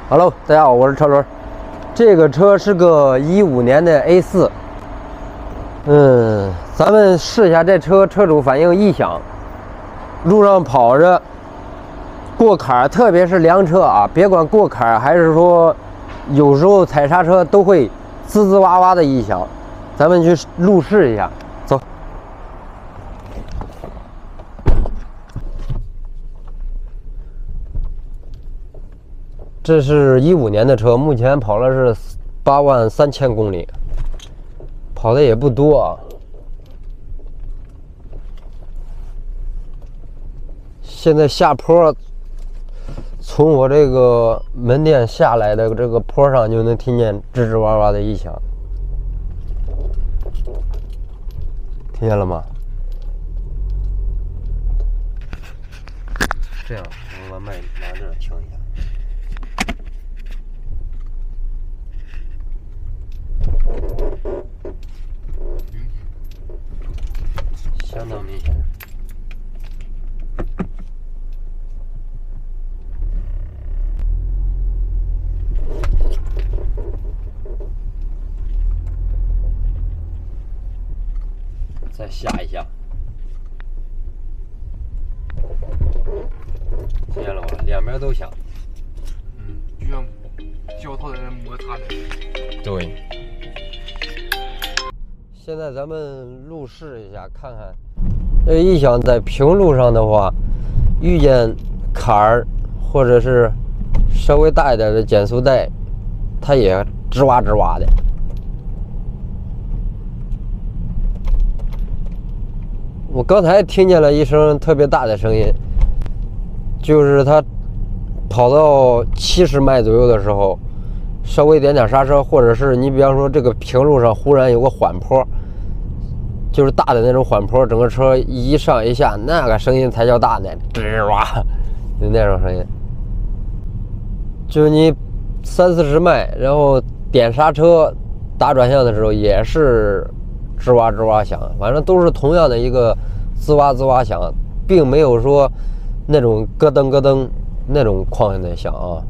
Hello， 大家好，我是车轮。这个车是个15年的 A4。咱们试一下这车主反映异响。路上跑着过坎，特别是凉车啊，别管过坎还是说有时候踩刹车都会滋滋哇哇的异响。咱们去路试一下，走。这是15年的车，目前跑了是8万3千公里，跑的也不多啊。现在下坡，从我这个门店下来的这个坡上就能听见吱吱哇哇的异响，听见了吗？这样，我把麦拿这儿听一下。相当明显。再下一下，听见了吧？两边都响。就像胶套在那摩擦的。对。现在咱们路试一下，看看这异响在平路上的话，遇见坎儿或者是稍微大一点的减速带，它也吱哇吱哇的。我刚才听见了一声特别大的声音，就是它跑到70迈左右的时候，稍微点刹车，或者是你比方说这个平路上忽然有个缓坡，就是大的那种缓坡，整个车一上一下，那个声音才叫大呢，吱哇，就那种声音。就你30-40迈，然后点刹车打转向的时候也是吱哇吱哇响，反正都是同样的一个滋哇滋哇响，并没有说那种咯噔咯噔那种况的响啊。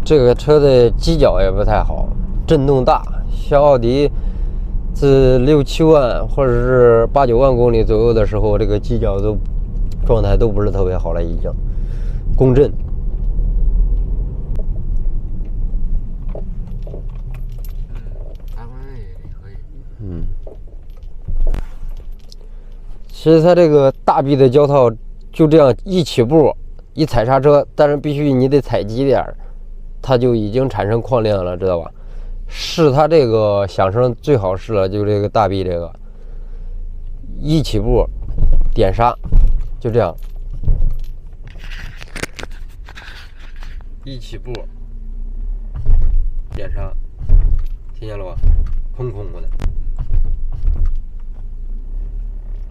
这个车的机脚也不太好，震动大，像奥迪自6-7万或者是8-9万公里左右的时候，这个机脚都状态都不是特别好了，已经共振。其实它这个大臂的胶套就这样一起步一踩刹车，但是必须你得踩急点，它就已经产生矿量了，知道吧？是它这个响声最好试了，就这个大臂这个一起步点刹，就这样一起步点刹，听见了吧？空空的。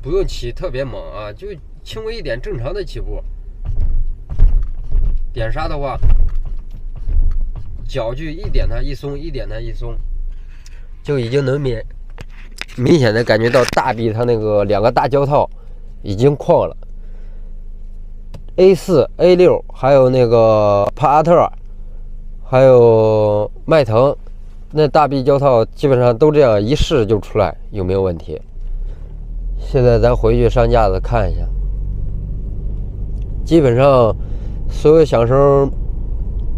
不用起特别猛啊，就轻微一点，正常的起步。点刹的话，脚距一点它一松，一点它一松，就已经能明显的感觉到大臂它那个两个大胶套已经旷了。A4、A6 还有那个帕萨特，还有迈腾，那大臂胶套基本上都这样一试就出来有没有问题。现在咱回去上架子看一下，基本上所有响声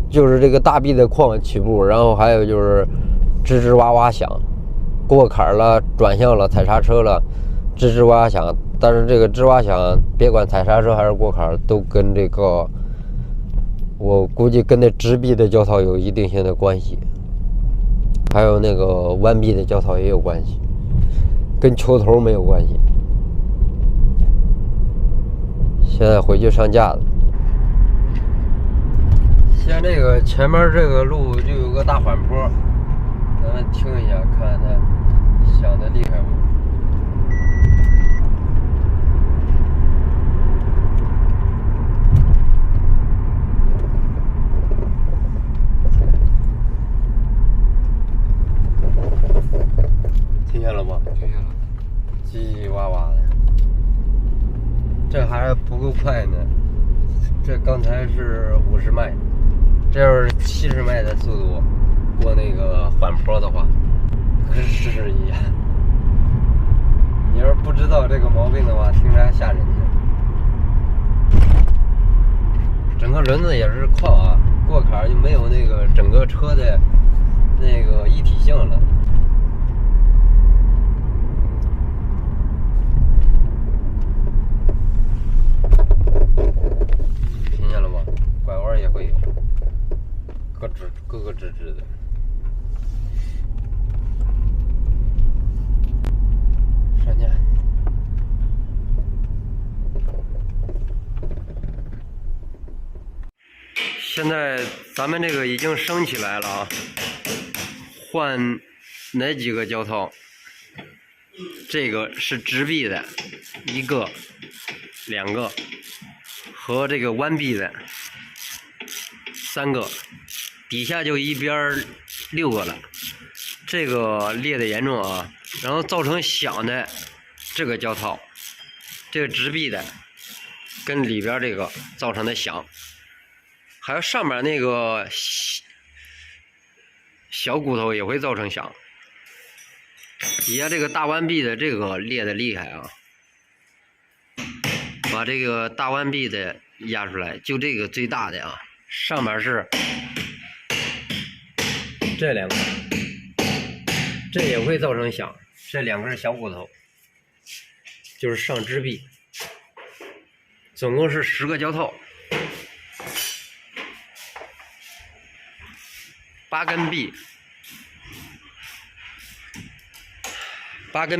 就是这个大臂的框起步，然后还有就是吱吱哇哇响，过坎了、转向了、踩刹车了，吱吱哇哇响。但是这个吱哇响，别管踩刹车还是过坎，都跟这个我估计跟那直臂的胶套有一定性的关系，还有那个弯臂的胶套也有关系，跟球头没有关系。现在回去上架了。像这个前面这个路就有个大缓坡，咱们听一下，看看它响的厉害不？听见了吗？听见了。叽叽哇哇的。这还不够快呢，这刚才是50迈。这要是70迈的速度过那个缓坡的话，跟屎一样。你要是不知道这个毛病的话，听着还吓人呢。整个轮子也是矿啊，过坎儿就没有那个整个车的那个一体性了。听见了吗？拐弯也会有，咯咯吱吱的。上架。现在咱们这个已经升起来了啊，换哪几个胶套？这个是直臂的1个、2个，和这个弯臂的3个，底下就一边6个了。这个裂的严重啊，然后造成响的这个胶套，这个直臂的跟里边这个造成的响。还有上面那个小骨头也会造成响，底下这个大弯臂的这个裂的厉害啊，把这个大弯臂的压出来，就这个最大的啊，上面是这2个，这也会造成响，这2根小骨头就是上支臂，总共是10个胶套。8根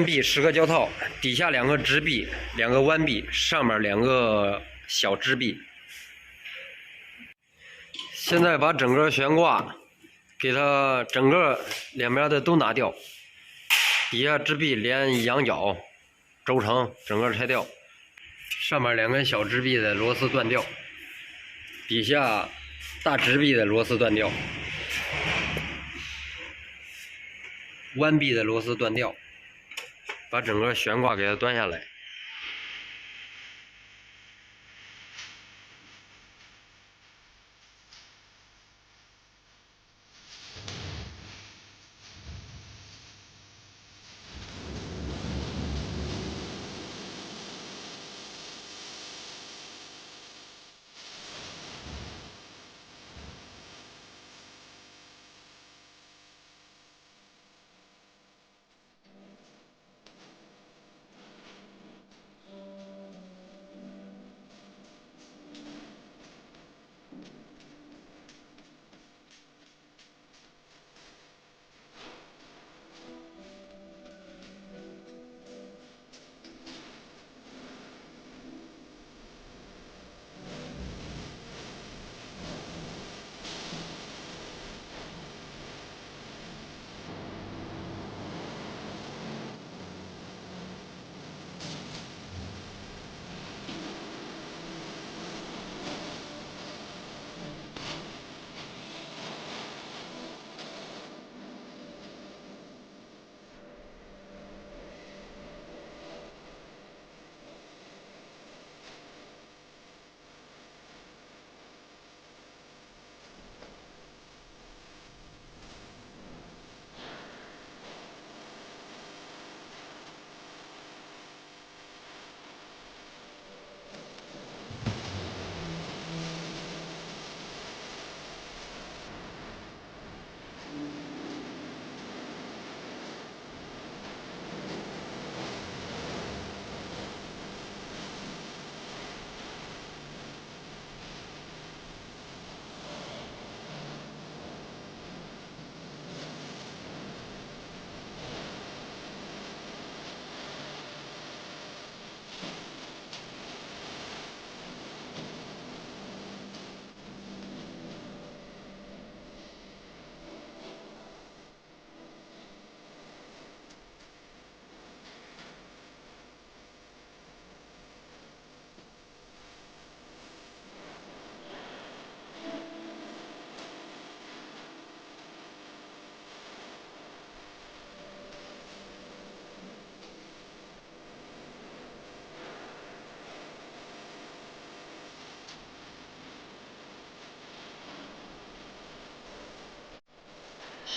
臂10个胶套，底下2个直臂，2个弯臂，上面2个小支臂。现在把整个悬挂给它整个两边的都拿掉，底下支臂连羊角、轴承整个拆掉，上面2根小支臂的螺丝断掉，底下大直臂的螺丝断掉。弯臂的螺丝断掉，把整个悬挂给它端下来。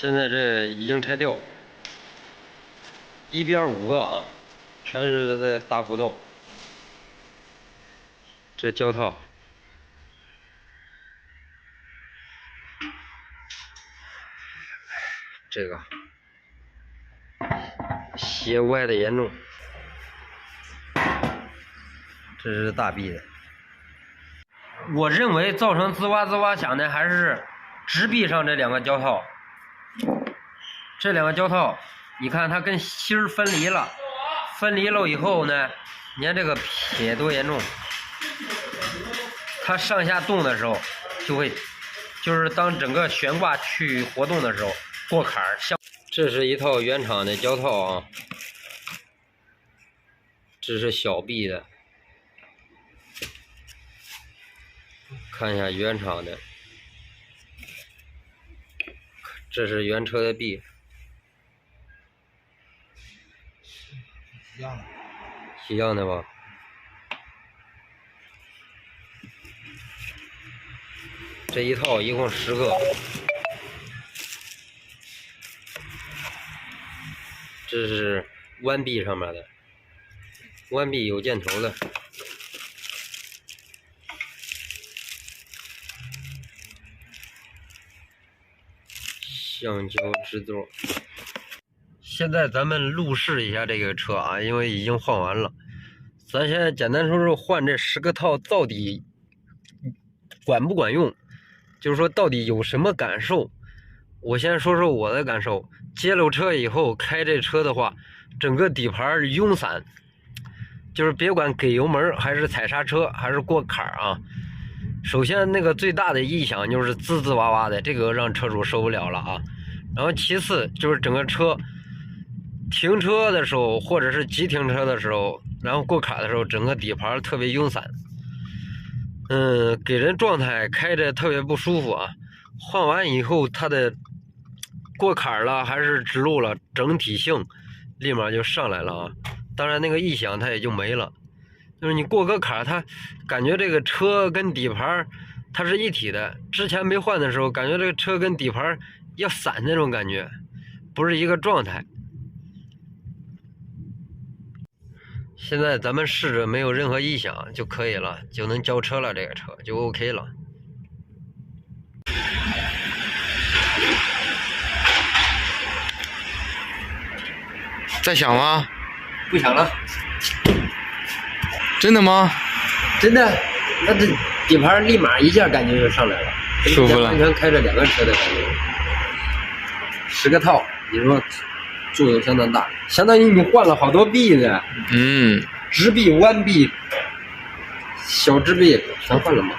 现在这已经拆掉，一边5个啊，全是在大胡同。这胶套，这个斜歪的严重，这是大臂的。我认为造成滋哇滋哇响的还是直臂上这2个胶套。这2个胶套，你看它跟芯儿分离了，分离了以后呢，你看这个撇多严重。它上下动的时候，就是当整个悬挂去活动的时候，过坎儿。这是一套原厂的胶套啊，这是小臂的，看一下原厂的，这是原车的臂，一样的吧？这一套一共10个，这是弯臂上面的，弯臂有箭头的，橡胶制座。现在咱们路试一下这个车啊，因为已经换完了，咱现在简单说说换这10个套到底管不管用。就是说到底有什么感受，我先说说我的感受。接了车以后开这车的话，整个底盘慵散，就是别管给油门还是踩刹车还是过坎啊，首先那个最大的异响就是滋滋哇哇的，这个让车主受不了了啊。然后其次就是整个车停车的时候或者是急停车的时候，然后过坎的时候，整个底盘特别慵散，给人状态开着特别不舒服啊。换完以后，它的过坎了还是直路了，整体性立马就上来了啊。当然那个异响它也就没了，就是你过个坎，它感觉这个车跟底盘它是一体的。之前没换的时候，感觉这个车跟底盘要散那种感觉，不是一个状态。现在咱们试着没有任何异响就可以了，就能交车了，这个车就 OK 了。在响吗？不响了。真的吗？真的，那这底盘立马一下感觉就上来了，舒服了，完全开着2个车的感觉。10个套，你说作用相当大，相当于你换了好多臂呢。直臂、弯臂、小直臂全换了嘛。